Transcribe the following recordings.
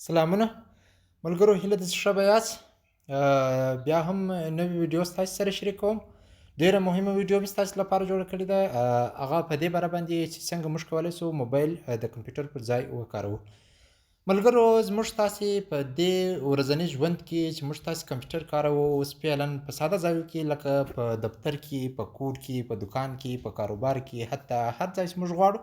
سلامونه ملګرو، هیله ده چې ښه به یاست. بیا هم نوې ویډیو ستاسو سره شریکوم. ډېره مهمه ویډیو مې ستاسو لپاره جوړه کړې ده. هغه په دې باره باندې چې څنګه موږ کولی شو موبایل د کمپیوټر پر ځای وکاروو. ملګرو، زموږ ستاسې په دې ورځني ژوند کې چې موږ ستاسې کمپیوټر کاروو، اوس فعلا په ساده ځایو کې لکه په دفتر کې، په کور کې، په دکان کې، په کاروبار کې، حتی هر ځای چې موږ غواړو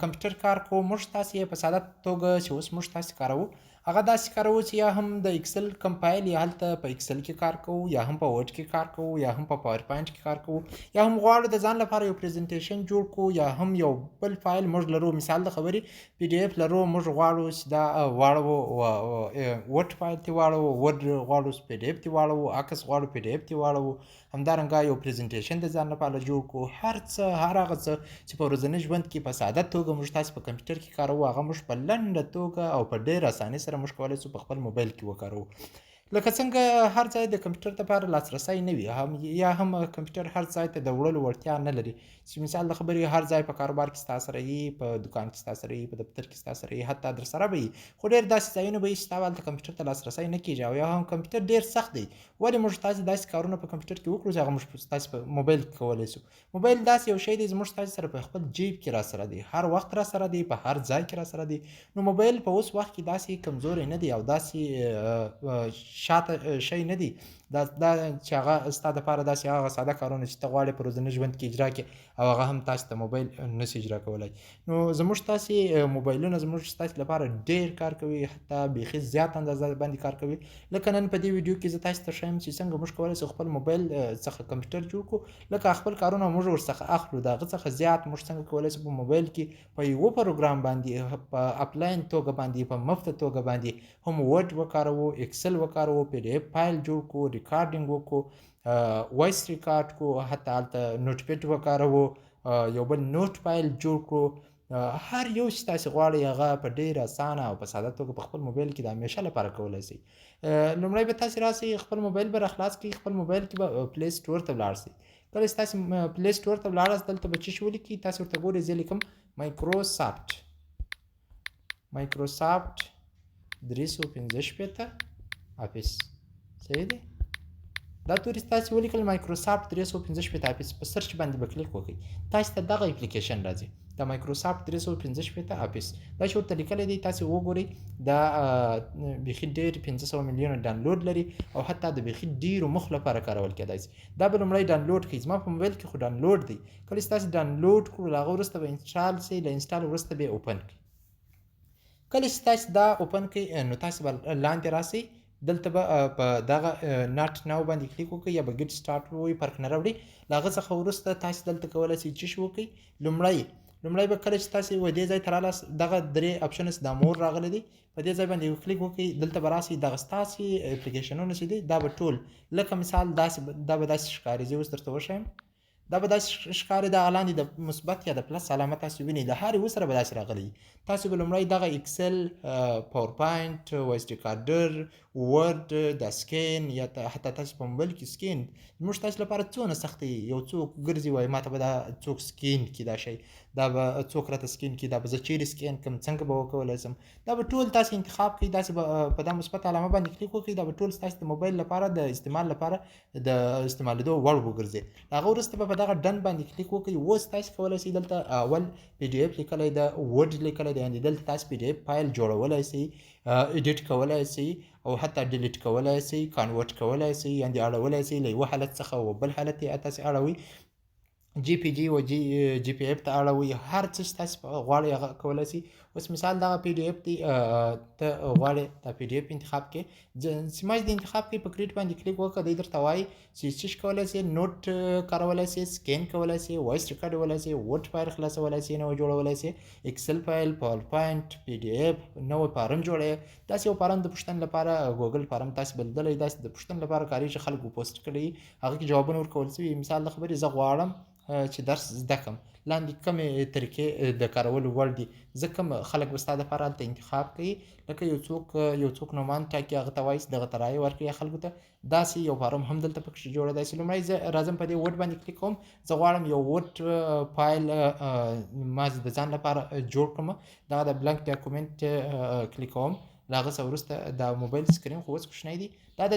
کمپیوټر کار کوو، موږ ستاسې په ساده توګه چې اوس موږ ستاسې کاروو، هغه داسې کاروو چې یا هم د اکسل کمپایل یا هلته په اکسل کې کار کوو، یا هم په ورډ کې کار کوو، یا هم په پاور پوینټ کې کار کوو، یا هم غواړو د ځان لپاره یو پریزنټیشن جوړ کړو، یا هم یو بل فایل موږ لرو، مثال د خبرې پی ډي اف لرو، موږ غواړو چې دا واړو ورډ فایل تی واړو، ورډ غواړو پی ډي اف تی واړو، عکس غواړو پی ډي اف تی واړو، همدارنګه یو پریزنټیشن د ځان لپاره جوړ کړو. هر هغه څه چې په ورځني ژوند کې په ساده توګه موږ تاسو په کمپیوټر کې کاروو، هغه موږ په لنډه توګه او په ډېره اسانۍ سره موږ کولی شو په خپل موبایل کې وکاروو. لکه څنګه هر ځای د کمپیوټر لپاره لاسرسی نه وي، یا هم کمپیوټر هر ځای ته د وړلو وړتیا نه لري، چې مثال د خبرې هر ځای په کاروبار کې ستا سره وي، په دکان کې ستا سره وي، په دفتر کې ستا سره وي، حتی در سره به وي، خو ډېر داسې ځایونه به وي چې ستا هلته کمپیوټر ته لاسرسی نه کېږي، او یا هم کمپیوټر ډېر سخت دی. ولې موږ داسې کارونه په کمپیوټر کې وکړو چې هغه موږ ستاسې په موبایل کې کولی شو. موبایل داسې یو شی دی زموږ ستاسې سره په خپل جیب کې را سره دی، هر وخت را سره دی، په هر ځای کې را سره دی. نو موبایل په اوس وخت کې داسې کمزوری نه دی او داسې شاته شی نه دی، دا چې هغه ستا دپاره داسې هغه ساده کارونه چې ته غواړې په ورځني ژوند کې اجرا کړې، او هغه هم تاسو ته موبایل نشي اجرا کولی. نو زموږ ستاسې موبایلونه زموږ ستاسې لپاره ډېر کار کوي، حتی بیخي زیات اندازه باندې کار کوي. لکه نن په دې ویډیو کې زه تاسو ته ښیم چې څنګه موږ کولی شو خپل موبایل څخه کمپیوټر جوړ کړو، لکه خپل کارونه موږ ورڅخه اخلو، د هغه څخه زیات موږ څنګه کولی شو په موبایل کې په یوه پروګرام باندې په اپلاین توګه باندې، په مفته توګه باندې هم ورډ وکاروو، اکسل وکاروو، پی ډي اف فایل جوړ کړو، ریکارډینګ وکړو، وایس ریکارډ کړو، حتی هلته نوټ پیډ وکاروو، یو بل نوټ فایل جوړ کړو. هر یو چې تاسې غواړئ هغه په ډېر اسانه او په ساده توګه په خپل موبایل کې د همیشه لپاره کولی شئ. لومړی به تاسې راسئ، خپل موبایل به راخلاص کړئ، خپل موبایل کې به پلی سټور ته ولاړ شئ. کله چې تاسې پلی سټور ته ولاړاست، دلته به څه شي ولیکئ، تاسې ورته ګورئ، زه لیکم مایکروسافټ 355 افیس. صحیح دی؟ دا توري تاسې ولیکل مایکروسافټ 355 افیس، په سرچ باندې به کلیک وکړئ، تاسې ته دغه اپلیکیشن راځي، د مایکروسافټ 355 افیس. دا چې ورته لیکلی دی تاسې وګورئ، دا بیخي ډېر 500 میلیونه ډاونلوډ لري، او حتی د بیخي ډېرو موخو لپاره کارول کېدای شي. دا به لومړی ډاونلوډ کړئ، زما په موبایل کې خو ډاونلوډ دی. کله چې تاسې ډاونلوډ کړو، له هغه وروسته به انسټال شي، له انسټال وروسته به یې اوپن کړئ. کله چې تاسې دا اوپن کړئ، نو تاسې به لاندې راسئ، دلته به په دغه ناټ ناو باندې کلیک وکړئ، یا به ګیټ سټارټ ووایي، فرق نه راوړي. له هغه څخه وروسته تاسې دلته کولی شئ څه شي وکړئ. لومړی به کله چې تاسې دې ځای ته رالاست، دغه درې اپشنز دا مور راغلی دی، په دې ځای باندې کلیک وکړئ، دلته به راسئ، دغه ستاسې اپلیکیشنونه چې دي دا به ټول لکه مثال دا به داسې ښکاري، زه اوس درته وښیم، دا به داسې ښکاري، دغه لاندې د مثبت یا د پلس علامه تاسې وینئ، د هر یوه سره به داسې راغلی. تاسې به لومړی دغه اکسل، پاور پوینټ، وایس ریکارډر، ورډ، دا سکین، یا حتی تاسې په موبایل کې سکین، زموږ تاسې لپاره څونه سخت دی، یو څوک ګرځي وایي ما ته به دا څوک سکین کړي دا شی، دا به څوک راته سکین کړي، دا به زه چیرې سکین کړم، څنګه به وکولی شم. دا به ټول تاسې انتخاب کړئ، داسې به په دا مثبت علامه باندې کلیک وکړئ، دا به ټول ستاسې د موبایل لپاره د استعمال لپاره د استعمالېدو وړ وګرځي. د هغه وروسته به په دغه ډن باندې کلیک وکړئ. اوس تاسې کولی شئ دلته اول پی ډي اف لیکلی ده، ورډ لیکلی ده، یعنې دلته تاسې پی ډي اف فایل جوړولی شئ، ایډیټ کولی شئ، او حتی ډیلیټ کولی شئ، کانورټ کولی شئ، یعنې اړولی شئ له یوه حالت څخه و بل حالت یې تاسې اړوئ، جی پی جی و جی پی اف ته اړوئ، هر څه چې تاسې غواړئ هغه کولی شئ. اوس مثال دغه پی ډي اف دی، ته غواړې دا پی ډي اف انتخاب کړې، سیمایز د انتخاب کړئ، په کریټ باندې کلیک وکړه، دی درته وایي چې څه شي کولی شئ، نوټ کارولی شئ، سکین کولی شئ، وایس ریکارډولی شئ، ورډ فایل خلاصولی شئ، نوی جوړولی شئ، اکسل فایل، پاور پوینټ، پی ډي اف، نوی فارم جوړوئ. داسې یو فارم د پوښتنې لپاره ګوګل فارم تاسې به لیدلی، داسې د پوښتنې لپاره کارېږي، خلکو پوسټ کړي، هغه کې جوابونه ورکول شوي. مثال د خبرې زه غواړم چې درس زده کړم، لاندې کومې طریقې د کارولو وړ دي، زه کوم خلک به ستا دپاره هلته انتخاب کوي، لکه یو څوک نومان ټاکي، هغه ته وایي چې دغه ته رایې ورکړي خلکو ته. داسې یو فارم هم دلته پکښې جوړېدای شي. لومړی زه راځم په دې ورډ باندې کلیک کوم، زه غواړم یو ورډ فایل ما د ځان لپاره جوړ کړم، دغه د بلانک ډاکومنټ کلیک کوم، له هغه څه وروسته دا موبایل سکرین خو اوس کوچنی دی. دا د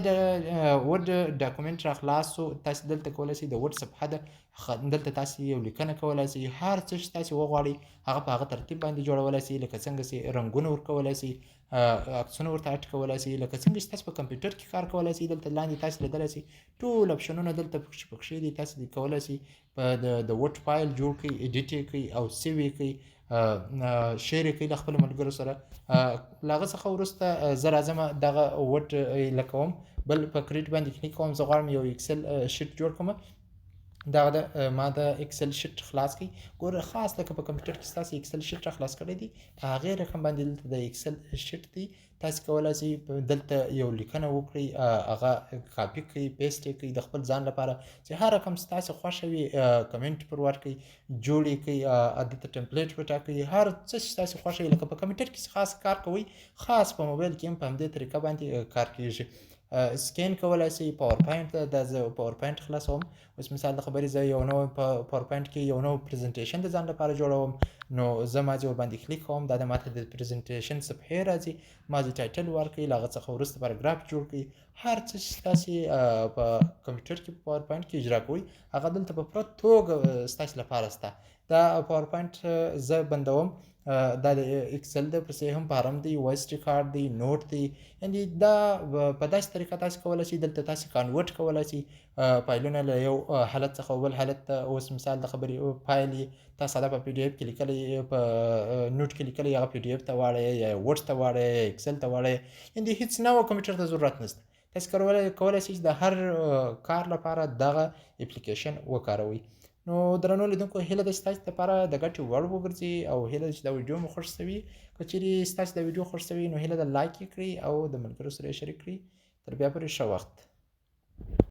ورډ ډاکومنټ راخلاص شو، تاسې دلته کولی شئ د ورډ صفحه ده، دلته تاسې یو لیکنه کولی شئ، هر څه چې تاسې وغواړئ هغه په هغه ترتیب باندې جوړولی شئ، لکه څنګه چې رنګونه ورکولی شئ، عکسونه ورته اډ کولی شئ، لکه څنګه چې تاسې په کمپیوټر کې کار کولی شئ. دلته لاندې تاسې لیدلی شئ ټول اپشنونه دلته پکښې دي، تاسې کولی شئ په د ورډ فایل جوړ کړئ، ایډیټ یې کړئ او سیو یې کړئ، شیر یې کړئ له خپلو ملګرو سره. له هغه څخه وروسته زه راځم دغه ورډ لکوم، بل په کریټ باندې کلیک کوم. زه غواړم یو اکسل شیټ جوړ کړم. دغه د ما د اکسل شیټ خلاص کړئ. ګوره خاص لکه په کمپیوټر کې ستاسې اکسل شیټ را خلاص کړی دی، په هغې رقم باندې دلته د اکسل شیټ دی. تاسې کولی شئ دلته یو لیکنه وکړئ، هغه کاپي کړئ، پیسټ یې کړئ د خپل ځان لپاره چې هر رقم ستاسې خوښه وي کمنټ پر ورکړئ، جوړ یې کړئ، دلته ټمپلیټ وټاکئ، هر څه چې ستاسې خوښه وي. لکه په کمپیوټر کې خاص کار کوئ، خاص په موبایل کې هم په همدې طریقه باندې کار کېږي. سکین کولی شئ پاور پاینټ ته، دا زه پاور پاینټ خلاصوم. اوس مثال د خبرې زه یو نوی په پاور پاینټ کې یو نوی پریزنټیشن د ځان لپاره جوړوم، نو زه مازې ورباندې کلیک کوم، دا د ماته د پریزنټیشن صفحې راځي، مازې ټایټل ورکړئ، له هغه څخه وروسته پاراګراف جوړ کړئ. هر څه چې تاسې په کمپیوټر کې په پاور پاینټ کې اجرا کوئ هغه دلته په پوره توګه ستاسې لپاره شته. دا پاور پاینټ زه بندوم. دا د اکسل د پسې هم فارم دی، وایس ریکارډ دی، نوټ دی، یعنې دا په داسې طریقه تاسې کولی شئ دلته تاسې کانورټ کولی شئ فایلونه له یو حالت څخه بل حالت ته. اوس مثال د خبرې فایل یې تاسو دا په پی ډي اف کې لیکلی، په نوټ کې لیکلی، هغه پی ډي اف ته واړئ یا ورډ ته واړئ یا اکسل ته واړئ، یعنې هېڅ نوع کمپیوټر ته ضرورت نشته. تاسې کولی شئ چې د هر کار لپاره دغه اپلیکیشن وکاروئ. نو درنو لیدونکو، هیله ده چې ستاسې لپاره د ګټې وړ وګرځي، او هیله ده چې دا ویډیو مو خوښ شوي. که چیرې ستاسې دا ویډیو خوښ شوي نو هیله ده لایک یې کړئ او د ملګرو سره یې شریک کړئ. تر بیا پورې ښه وخت.